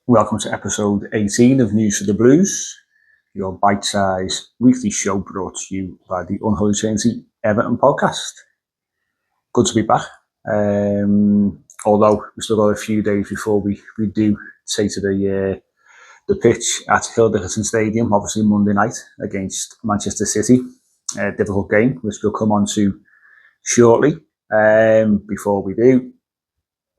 Welcome to episode 18 of News for the Blues, your bite-sized weekly show brought to you by the Unholy Trinity Everton podcast. Good to be back. Although we still got a few days before we do take to the pitch at Everton Stadium, obviously Monday night against Manchester City. Difficult game, which we'll come on to shortly. Before we do,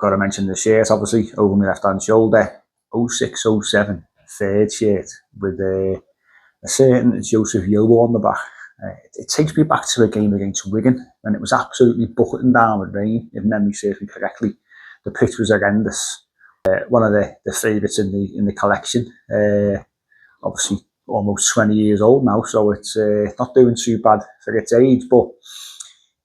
got to mention the shirt, obviously, over my left-hand shoulder. 06-07 third shirt with a certain Joseph Yobo on the back. It takes me back to a game against Wigan when it was absolutely bucketing down with rain, if memory serves me correctly. The pitch was horrendous. One of the favourites in the collection. Obviously almost 20 years old now, so it's not doing too bad for its age. But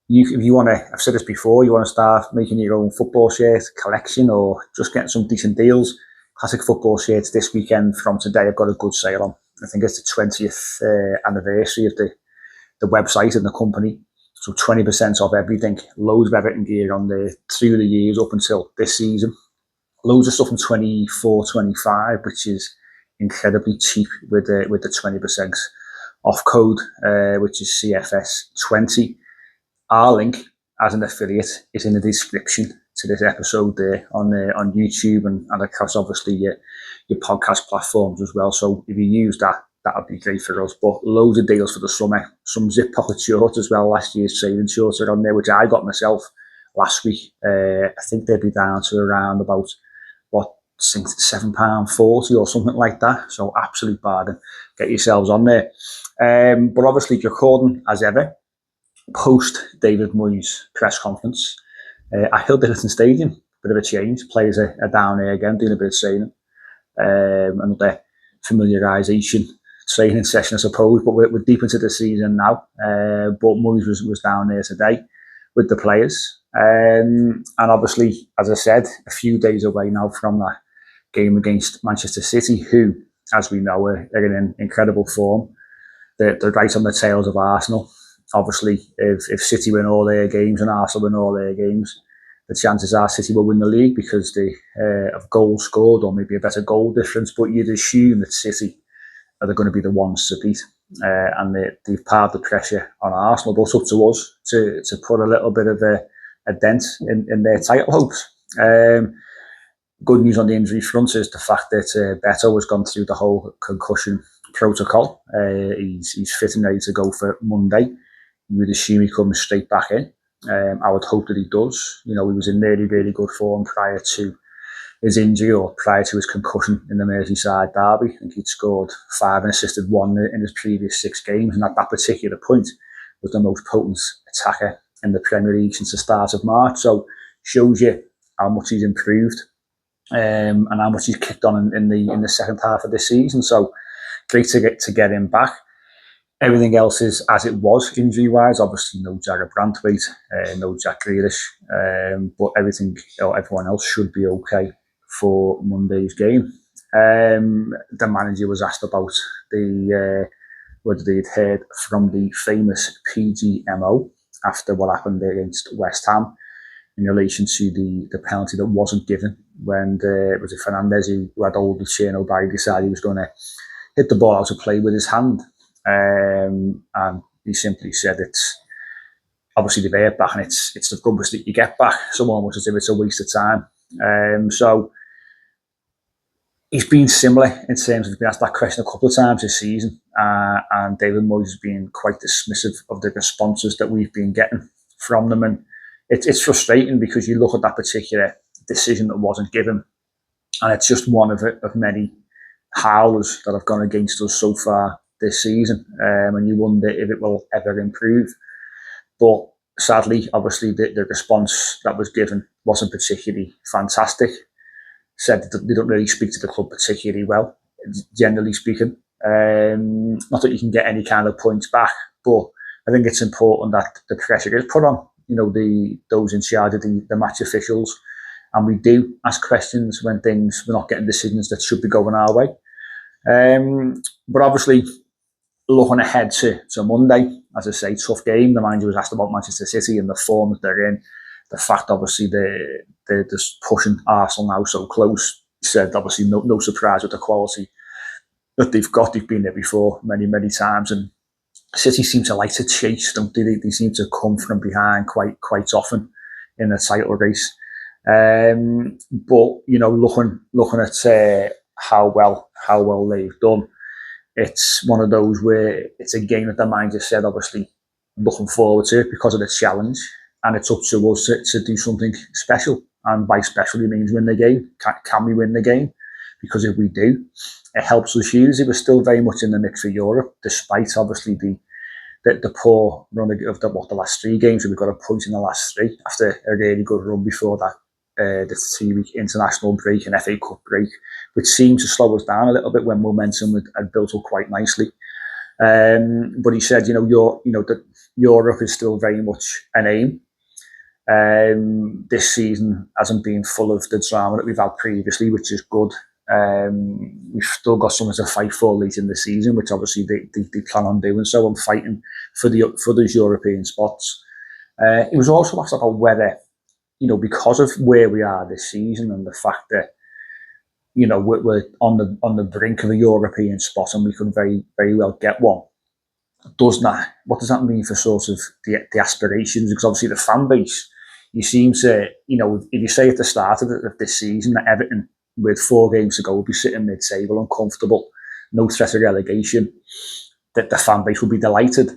if you want to, I've said this before, you want to start making your own football shirt collection or just getting some decent deals. Classic football shirts this weekend from today. I've got a good sale on. I think it's the 20th anniversary of the website and the company. So 20% off everything. Loads of Everton gear on there through the years up until this season. Loads of stuff from 24, 25, which is incredibly cheap with the 20% off code, which is CFS20. Our link as an affiliate is in the description to this episode there on YouTube and across obviously your podcast platforms as well. So if you use that would be great for us. But loads of deals for the summer. Some zip pocket shorts as well. Last year's training shorts are on there, which I got myself last week. I think they'd be down to around about £7.40 or something like that. So absolute bargain. Get yourselves on there. But obviously recording as ever post David Moyes press conference. At Everton Stadium, bit of a change. Players are down here again, doing a bit of training. Another familiarisation training session, I suppose, but we're deep into the season now. But Moyes was down there today with the players. And obviously, as I said, a few days away now from that game against Manchester City, who, as we know, are in incredible form. They're right on the tails of Arsenal. Obviously, if City win all their games and Arsenal win all their games, the chances are City will win the league because they have goals scored or maybe a better goal difference. But you'd assume that City are going to be the ones to beat, and they've piled the pressure on Arsenal. But it's up to us to put a little bit of a dent in their title hopes. Good news on the injury front is the fact that Beto has gone through the whole concussion protocol. He's fit and ready to go for Monday. You would assume he comes straight back in. I would hope that he does. You know, he was in really, really good form prior to his injury or prior to his concussion in the Merseyside derby. I think he'd scored 5 and assisted 1 in his previous 6 games. And at that particular point was the most potent attacker in the Premier League since the start of March. So shows you how much he's improved and how much he's kicked on in the second half of the season. So great to get him back. Everything else is as it was injury-wise. Obviously, no Jared Brantwaite, no Jack Grealish, but everyone else should be okay for Monday's game. The manager was asked about whether they'd heard from the famous PGMO after what happened against West Ham in relation to the penalty that wasn't given when was it Fernandez who had all the Cherno Barry decided he was going to hit the ball out of play with his hand. And he simply said it's obviously the bear back and it's the rubbish that you get back, so almost as if it's a waste of time. So he's been similar in terms of being asked that question a couple of times this season, and David Moyes has been quite dismissive of the responses that we've been getting from them, and it's frustrating because you look at that particular decision that wasn't given, and it's just one of many howlers that have gone against us so far this season, and you wonder if it will ever improve. But sadly, obviously, the response that was given wasn't particularly fantastic. Said that they don't really speak to the club particularly well, generally speaking. Not that you can get any kind of points back, but I think it's important that the pressure is put on, those in charge of the match officials, and we do ask questions when we're not getting decisions that should be going our way. But obviously, looking ahead to Monday, as I say, tough game. The manager was asked about Manchester City and the form that they're in. The fact, obviously, they're just pushing Arsenal now so close. He said, obviously, no surprise with the quality that they've got. They've been there before many times, and City seem to like to chase, don't they? They seem to come from behind quite often in the title race. But looking at how well they've done, it's one of those where it's a game that the mind just said, obviously, looking forward to it because of the challenge, and it's up to us to do something special. And by special, it means win the game. Can we win the game? Because if we do, it helps us hugely. We're still very much in the mix for Europe, despite obviously the poor run of the last 3 games. We've got a point in the last 3 after a really good run before that. The 3-week international break and FA Cup break, which seemed to slow us down a little bit when momentum had built up quite nicely. But he said, that Europe is still very much an aim. This season hasn't been full of the drama that we've had previously, which is good. We've still got something to fight for late in the season, which obviously they plan on doing so and fighting for those European spots. It was also asked about whether, because of where we are this season and the fact that, we're on the brink of a European spot and we could very, very well get one. What does that mean for sort of the aspirations? Because obviously the fan base, you seem to, if you say at the start of this season that Everton, with 4 games to go, will be sitting mid-table, uncomfortable, no threat of relegation, that the fan base will be delighted.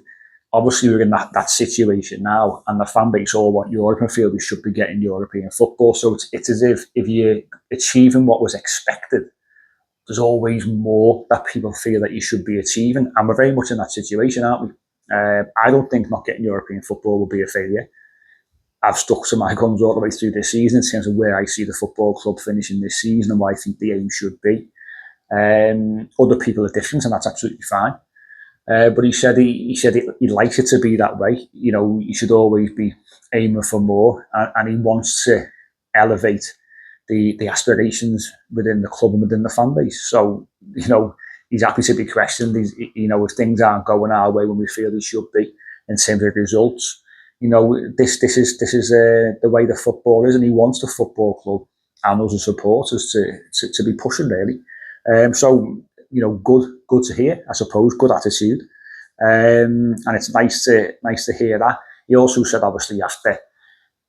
Obviously, we're in that situation now, and the fan base all want Europe and feel we should be getting European football. So it's as if you're achieving what was expected, there's always more that people feel that you should be achieving. And we're very much in that situation, aren't we? I don't think not getting European football will be a failure. I've stuck to my guns all the way through this season in terms of where I see the football club finishing this season and what I think the aim should be. Other people are different, and that's absolutely fine. But he said he'd like it to be that way. You should always be aiming for more, and he wants to elevate the aspirations within the club and within the fan base. So, he's happy to be questioned. If things aren't going our way when we feel they should be in terms of results, this is the way the football is, and he wants the football club and those supporters to be pushing really. So good to hear, I suppose, good attitude, and it's nice to hear that. He also said, obviously, after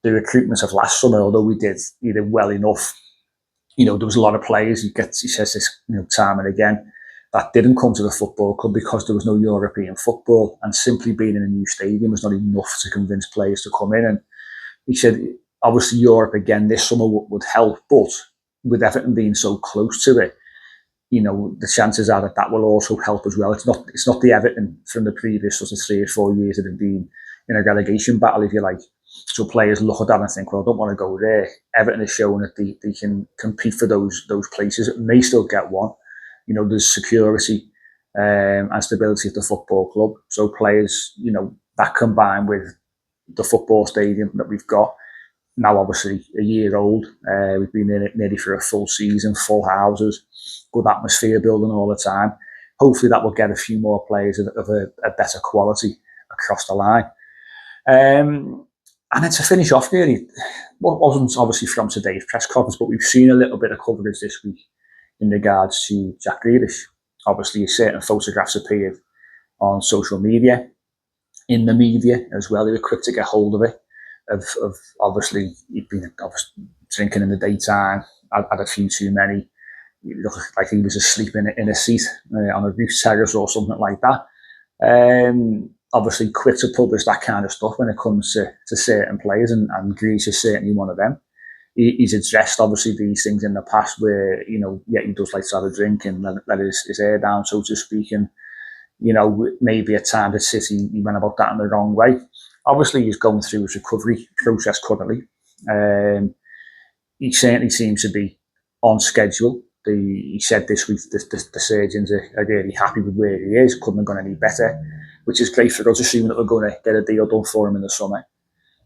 the recruitment of last summer, although we did well enough, there was a lot of players. He says this time and again, that didn't come to the football club because there was no European football, and simply being in a new stadium was not enough to convince players to come in. And he said, obviously, Europe again this summer would help, but with Everton being so close to it, the chances are that will also help as well. It's not the Everton from the previous sort of 3 or 4 years that have been in a relegation battle, if you like. So players look at that and think, well, I don't want to go there. Everton is showing that they can compete for those places. It may still get one. There's security and stability at the football club. So players, that combined with the football stadium that we've got, now obviously a year old, we've been in it nearly for a full season, full houses, good atmosphere building all the time. Hopefully that will get a few more players of a better quality across the line. And then to finish off really, what wasn't obviously from today's press conference, but we've seen a little bit of coverage this week in regards to Jack Grealish. Obviously, certain photographs appeared on social media, in the media as well. They were quick to get hold of it. Of obviously, he'd been drinking in the daytime, had a few too many. He looked like he was asleep in a seat on a roof terrace or something like that. Obviously, quick to publish that kind of stuff when it comes to certain players, and Grealish is certainly one of them. He's addressed obviously these things in the past where he does like to have a drink and let his hair down, so to speak, and maybe at times at City he went about that in the wrong way. Obviously he's going through his recovery process currently. He certainly seems to be on schedule. He said this week the surgeons are really happy with where he is, couldn't have gone any better, which is great for us, assuming that we're going to get a deal done for him in the summer.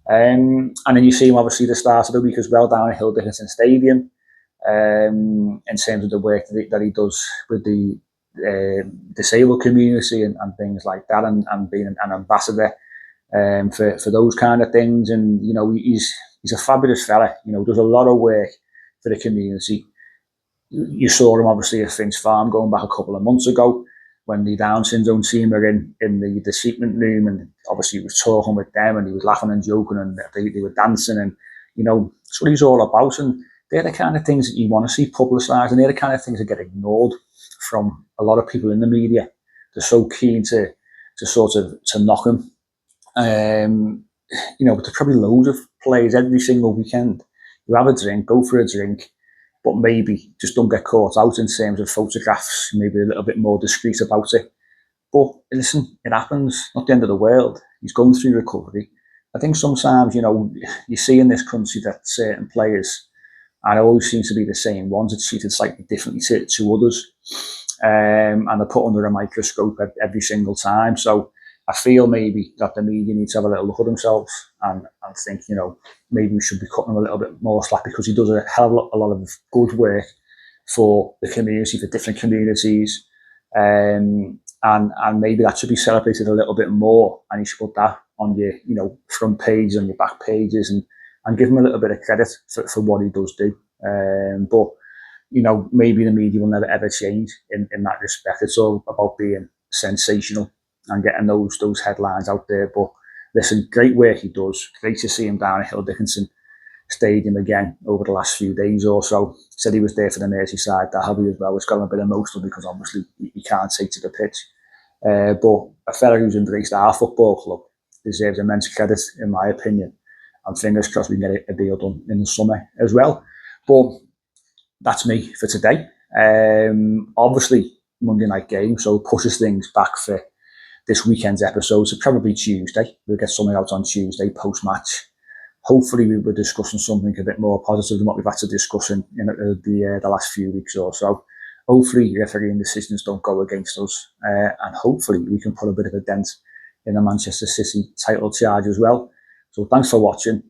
And then you see him obviously the start of the week as well down at Hill Dickinson Stadium, in terms of the work that he does with the disabled community and things like that, and being an ambassador for those kind of things. And he's a fabulous fella. Does a lot of work for the community. You saw him obviously at Finch Farm going back a couple of months ago when the Down syndrome team were in the treatment room, and obviously he was talking with them and he was laughing and joking and they were dancing, and that's what he's all about. And they're the kind of things that you want to see publicised, and they're the kind of things that get ignored from a lot of people in the media. They're so keen to sort of to knock him. But there's probably loads of players every single weekend. You have a drink, go for a drink, but maybe just don't get caught out in terms of photographs, maybe a little bit more discreet about it. But listen, it happens, not the end of the world. He's going through recovery. I think sometimes, you see in this country that certain players, and it always seems to be the same ones, are treated slightly differently to others. And they're put under a microscope every single time. So I feel maybe that the media needs to have a little look at themselves and think, maybe we should be cutting him a little bit more slack, because he does a hell of a lot of good work for the community, for different communities. And maybe that should be celebrated a little bit more, and you should put that on your front page, on your back pages, and give him a little bit of credit for what he does do. But maybe the media will never ever change in that respect. It's all about being sensational and getting those headlines out there. But listen, great work he does. Great to see him down at Hill Dickinson Stadium again over the last few days or so. Said he was there for the Merseyside derby as well. It's got a bit emotional because obviously he can't take to the pitch. But a fella who's embraced our football club deserves immense credit, in my opinion. And fingers crossed we can get a deal done in the summer as well. But that's me for today. Obviously, Monday night game, so pushes things back for this weekend's episode. So probably Tuesday. We'll get something out on Tuesday post-match. Hopefully we were discussing something a bit more positive than what we've had to discuss in the last few weeks or so. Hopefully refereeing decisions don't go against us, and hopefully we can put a bit of a dent in the Manchester City title charge as well. So thanks for watching.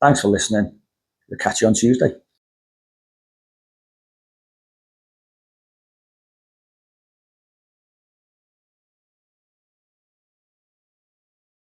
Thanks for listening. We'll catch you on Tuesday.